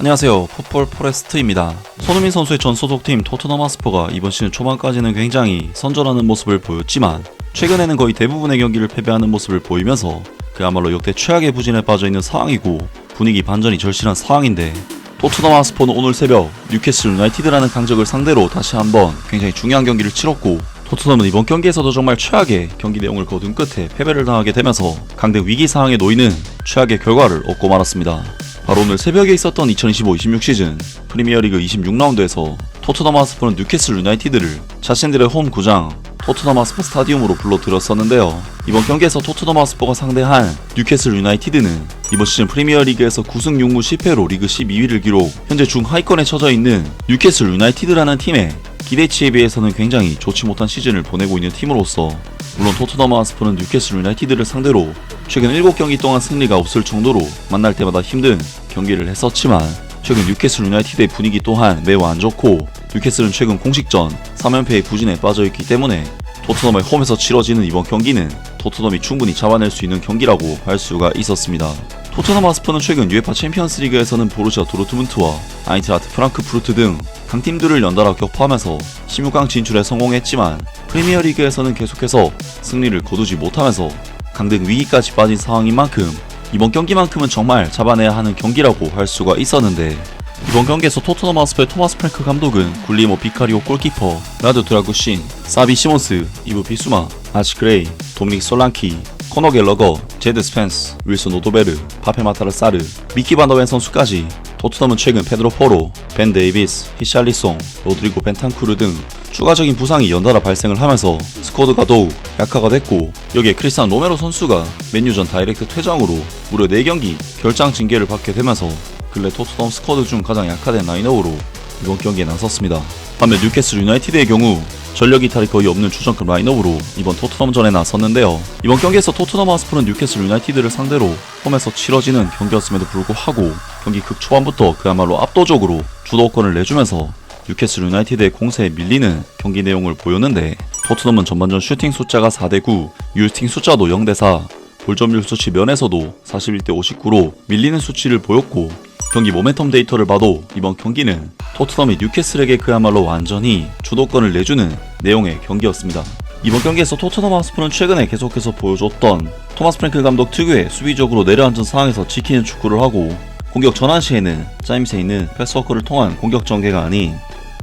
안녕하세요. 풋볼 포레스트입니다. 손흥민 선수의 전 소속팀 토트넘 하스퍼가 이번 시즌 초반까지는 굉장히 선전하는 모습을 보였지만 최근에는 거의 대부분의 경기를 패배하는 모습을 보이면서 그야말로 역대 최악의 부진에 빠져있는 상황이고 분위기 반전이 절실한 상황인데, 토트넘 하스퍼는 오늘 새벽 뉴캐슬 유나이티드라는 강적을 상대로 다시 한번 굉장히 중요한 경기를 치렀고, 토트넘은 이번 경기에서도 정말 최악의 경기 내용을 거둔 끝에 패배를 당하게 되면서 강등 위기 상황에 놓이는 최악의 결과를 얻고 말았습니다. 바로 오늘 새벽에 있었던 2025-26 시즌 프리미어리그 26라운드에서 토트넘 하스퍼는 뉴캐슬 유나이티드를 자신들의 홈 구장 토트넘 하스퍼 스타디움으로 불러들였었는데요. 이번 경기에서 토트넘 하스퍼가 상대한 뉴캐슬 유나이티드는 이번 시즌 프리미어리그에서 9승 6무 10패로 리그 12위를 기록, 현재 중하위권에 처져 있는 뉴캐슬 유나이티드라는 팀의 기대치에 비해서는 굉장히 좋지 못한 시즌을 보내고 있는 팀으로서, 물론 토트넘 하스퍼는 뉴캐슬 유나이티드를 상대로 최근 7경기 동안 승리가 없을 정도로 만날 때마다 힘든 경기를 했었지만, 최근 뉴캐슬 유나이티드의 분위기 또한 매우 안 좋고 뉴캐슬은 최근 공식전 3연패의 부진에 빠져있기 때문에 토트넘의 홈에서 치러지는 이번 경기는 토트넘이 충분히 잡아낼 수 있는 경기라고 할 수가 있었습니다. 토트넘 하스퍼는 최근 UEFA 챔피언스 리그에서는 보루시아 도르트문트와 아인트라흐트 프랑크푸르트 등 강팀들을 연달아 격파하면서 16강 진출에 성공했지만 프리미어리그에서는 계속해서 승리를 거두지 못하면서 강등 위기까지 빠진 상황인 만큼 이번 경기만큼은 정말 잡아내야 하는 경기라고 할 수가 있었는데, 이번 경기에서 토트넘 하스퍼의 토마스 프랭크 감독은 굴리모 비카리오 골키퍼, 라드 드라구신, 사비 시몬스, 이브 비수마, 아치 그레이, 도미닉 솔랑키, 코너 갤러거, 제드 스펜스, 윌슨 오도베르, 파페 마타르 사르, 미키 반더벤 선수까지 토트넘은 최근 페드로 포로, 벤 데이비스, 히샬리송, 로드리고 벤탄쿠르 등 추가적인 부상이 연달아 발생을 하면서 스쿼드가 더욱 약화가 됐고, 여기에 크리스티안 로메로 선수가 맨유전 다이렉트 퇴장으로 무려 4경기 결장 징계를 받게 되면서 근래 토트넘 스쿼드 중 가장 약화된 라인업으로 이번 경기에 나섰습니다. 반면 뉴캐슬 유나이티드의 경우 전력 이탈이 거의 없는 주전급 라인업으로 이번 토트넘전에 나섰는데요. 이번 경기에서 토트넘 하스퍼는 뉴캐슬 유나이티드를 상대로 홈에서 치러지는 경기였음에도 불구하고 경기 극초반부터 그야말로 압도적으로 주도권을 내주면서 뉴캐슬 유나이티드의 공세에 밀리는 경기 내용을 보였는데, 토트넘은 전반전 슈팅 숫자가 4대9, 유효팅 숫자도 0대4, 볼점율 수치 면에서도 41대 59로 밀리는 수치를 보였고, 경기 모멘텀 데이터를 봐도 이번 경기는 토트넘이 뉴캐슬에게 그야말로 완전히 주도권을 내주는 내용의 경기였습니다. 이번 경기에서 토트넘 하스퍼는 최근에 계속해서 보여줬던 토마스 프랭클 감독 특유의 수비적으로 내려앉은 상황에서 지키는 축구를 하고, 공격 전환 시에는 짜임새 있는 패스워크를 통한 공격 전개가 아닌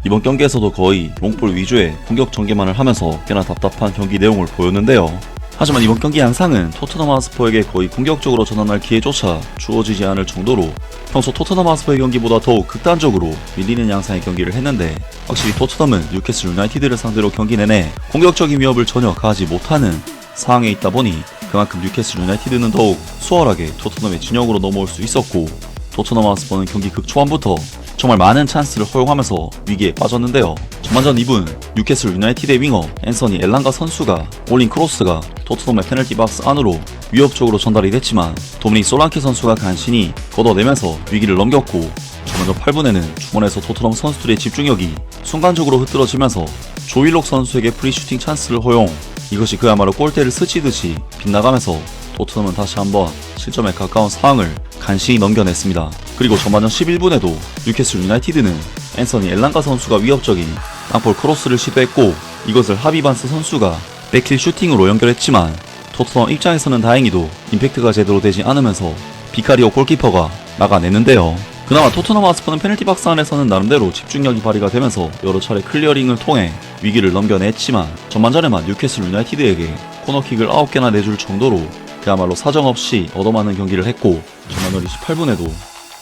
이번 경기에서도 거의 롱볼 위주의 공격 전개만을 하면서 꽤나 답답한 경기 내용을 보였는데요. 하지만 이번 경기 양상은 토트넘 하스퍼에게 거의 공격적으로 전환할 기회조차 주어지지 않을 정도로 평소 토트넘 하스퍼의 경기보다 더욱 극단적으로 밀리는 양상의 경기를 했는데, 확실히 토트넘은 뉴캐슬 유나이티드를 상대로 경기 내내 공격적인 위협을 전혀 가하지 못하는 상황에 있다 보니 그만큼 뉴캐슬 유나이티드는 더욱 수월하게 토트넘의 진영으로 넘어올 수 있었고, 토트넘 하스퍼는 경기 극초반부터 정말 많은 찬스를 허용하면서 위기에 빠졌는데요. 전반전 2분 뉴캐슬 유나이티드의 윙어 앤서니 엘랑가 선수가 올린 크로스가 토트넘의 페널티 박스 안으로 위협적으로 전달이 됐지만 도미닉 솔랑키 선수가 간신히 걷어내면서 위기를 넘겼고, 전반전 8분에는 중원에서 토트넘 선수들의 집중력이 순간적으로 흐트러지면서 조일록 선수에게 프리슈팅 찬스를 허용, 이것이 그야말로 골대를 스치듯이 빗나가면서 토트넘은 다시 한번 실점에 가까운 상황을 간신히 넘겨냈습니다. 그리고 전반전 11분에도 뉴캐슬 유나이티드는 앤서니 엘랑가 선수가 위협적인 땅볼 크로스를 시도했고, 이것을 하비반스 선수가 백힐 슈팅으로 연결했지만 토트넘 입장에서는 다행히도 임팩트가 제대로 되지 않으면서 비카리오 골키퍼가 막아냈는데요. 그나마 토트넘 하스퍼는 페널티 박스 안에서는 나름대로 집중력이 발휘가 되면서 여러 차례 클리어링을 통해 위기를 넘겨냈지만, 전반전에만 뉴캐슬 유나이티드에게 코너킥을 9개나 내줄 정도로 그야말로 사정없이 얻어맞는 경기를 했고, 전반전 28분에도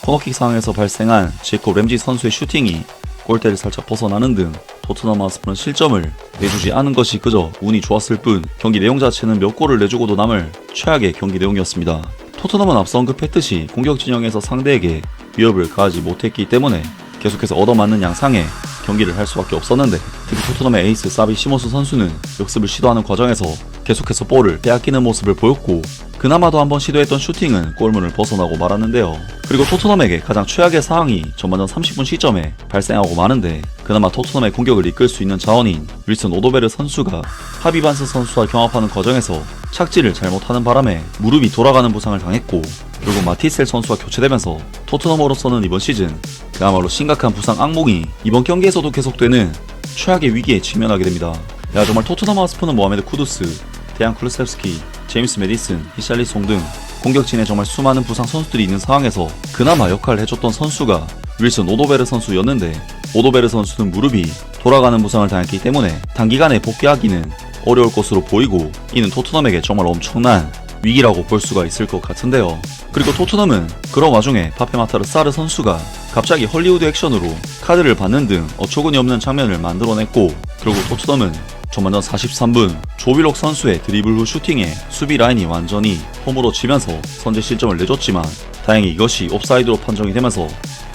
코너킥 상황에서 발생한 제이콥 램지 선수의 슈팅이 골대를 살짝 벗어나는 등 토트넘 하스퍼는 실점을 내주지 않은 것이 그저 운이 좋았을 뿐 경기 내용 자체는 몇 골을 내주고도 남을 최악의 경기 내용이었습니다. 토트넘은 앞서 언급했듯이 공격 진영에서 상대에게 위협을 가하지 못했기 때문에 계속해서 얻어맞는 양상의 경기를 할 수밖에 없었는데, 특히 토트넘의 에이스 사비 시몬스 선수는 역습을 시도하는 과정에서 계속해서 볼을 빼앗기는 모습을 보였고 그나마도 한번 시도했던 슈팅은 골문을 벗어나고 말았는데요. 그리고 토트넘에게 가장 최악의 상황이 전반전 30분 시점에 발생하고 마는데 그나마 토트넘의 공격을 이끌 수 있는 자원인 윌슨 오도베르 선수가 하비 반스 선수와 경합하는 과정에서 착지를 잘못하는 바람에 무릎이 돌아가는 부상을 당했고 결국 마티셀 선수와 교체되면서 토트넘으로서는 이번 시즌 그야말로 심각한 부상 악몽이 이번 경기에서도 계속되는 최악의 위기에 직면하게 됩니다. 야, 정말 토트넘 하스퍼는 모하메드 쿠두스, 데안 클루셉스키, 제임스 메디슨, 히샬리송 등 공격진에 정말 수많은 부상 선수들이 있는 상황에서 그나마 역할을 해줬던 선수가 윌슨 오도베르 선수였는데 오도베르 선수는 무릎이 돌아가는 부상을 당했기 때문에 단기간에 복귀하기는 어려울 것으로 보이고 이는 토트넘에게 정말 엄청난 위기라고 볼 수가 있을 것 같은데요. 그리고 토트넘은 그런 와중에 파페마타르 사르 선수가 갑자기 헐리우드 액션으로 카드를 받는 등 어처구니 없는 장면을 만들어냈고 결국 토트넘은 전반전 43분 조윌록 선수의 드리블 후 슈팅에 수비 라인이 완전히 홈으로 치면서 선제 실점을 내줬지만 다행히 이것이 옵사이드로 판정이 되면서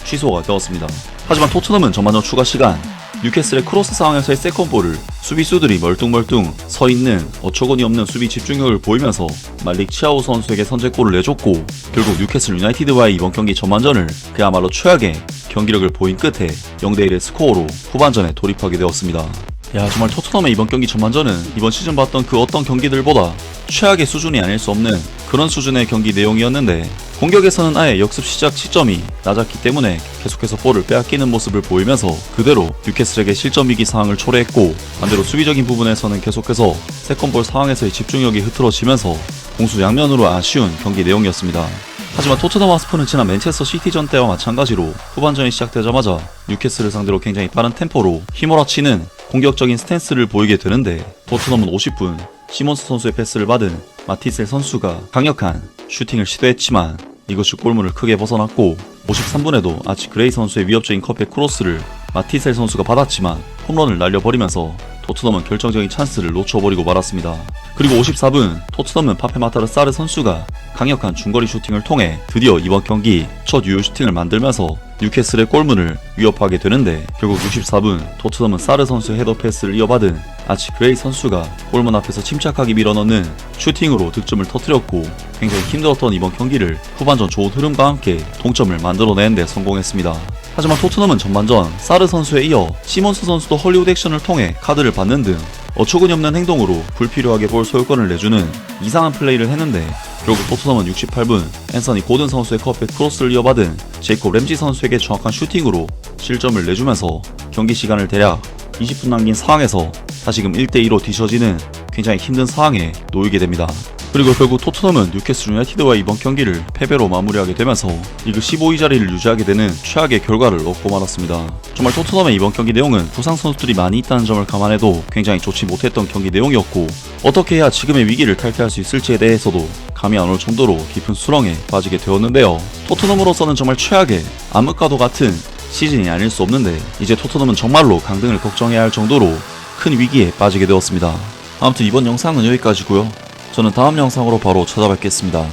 취소가 되었습니다. 하지만 토트넘은 전반전 추가 시간 뉴캐슬의 크로스 상황에서의 세컨볼을 수비수들이 멀뚱멀뚱 서있는 어처구니 없는 수비 집중력을 보이면서 말릭 치아오 선수에게 선제골을 내줬고 결국 뉴캐슬 유나이티드와의 이번 경기 전반전을 그야말로 최악의 경기력을 보인 끝에 0대1의 스코어로 후반전에 돌입하게 되었습니다. 야, 정말 토트넘의 이번 경기 전반전은 이번 시즌 봤던 그 어떤 경기들보다 최악의 수준이 아닐 수 없는 그런 수준의 경기 내용이었는데 공격에서는 아예 역습 시작 시점이 낮았기 때문에 계속해서 볼을 빼앗기는 모습을 보이면서 그대로 뉴캐슬에게 실점 위기 상황을 초래했고 반대로 수비적인 부분에서는 계속해서 세컨볼 상황에서의 집중력이 흐트러지면서 공수 양면으로 아쉬운 경기 내용이었습니다. 하지만 토트넘 하스퍼는 지난 맨체스터 시티전 때와 마찬가지로 후반전이 시작되자마자 뉴캐슬을 상대로 굉장히 빠른 템포로 휘몰아치는 공격적인 스탠스를 보이게 되는데 토트넘은 50분 시몬스 선수의 패스를 받은 마티셀 선수가 강력한 슈팅을 시도했지만 이것이 골문을 크게 벗어났고 53분에도 아치 그레이 선수의 위협적인 컵백 크로스를 마티셀 선수가 받았지만 홈런을 날려버리면서 토트넘은 결정적인 찬스를 놓쳐버리고 말았습니다. 그리고 54분 토트넘은 파페마타르 사르 선수가 강력한 중거리 슈팅을 통해 드디어 이번 경기 첫 유효 슈팅을 만들면서 뉴캐슬의 골문을 위협하게 되는데 결국 64분 토트넘은 사르 선수의 헤더 패스를 이어받은 아치 그레이 선수가 골문 앞에서 침착하게 밀어넣는 슈팅으로 득점을 터뜨렸고 굉장히 힘들었던 이번 경기를 후반전 좋은 흐름과 함께 동점을 만들어내는 데 성공했습니다. 하지만 토트넘은 전반전 사르 선수에 이어 시몬스 선수도 헐리우드 액션을 통해 카드를 받는 등 어처구니 없는 행동으로 불필요하게 볼 소유권을 내주는 이상한 플레이를 했는데 결국 토트넘은 68분 앤서니 고든 선수의 컵백 크로스를 이어받은 제이콥 램지 선수에게 정확한 슈팅으로 실점을 내주면서 경기 시간을 대략 20분 남긴 상황에서 다시금 1대2로 뒤처지는 굉장히 힘든 상황에 놓이게 됩니다. 그리고 결국 토트넘은 뉴캐슬 유나이티드와의 이번 경기를 패배로 마무리하게 되면서 리그 15위 자리를 유지하게 되는 최악의 결과를 얻고 말았습니다. 정말 토트넘의 이번 경기 내용은 부상 선수들이 많이 있다는 점을 감안해도 굉장히 좋지 못했던 경기 내용이었고 어떻게 해야 지금의 위기를 탈피할 수 있을지에 대해서도 감이 안 올 정도로 깊은 수렁에 빠지게 되었는데요. 토트넘으로서는 정말 최악의 암흑과도 같은 시즌이 아닐 수 없는데 이제 토트넘은 정말로 강등을 걱정해야 할 정도로 큰 위기에 빠지게 되었습니다. 아무튼 이번 영상은 여기까지고요. 저는 다음 영상으로 바로 찾아뵙겠습니다.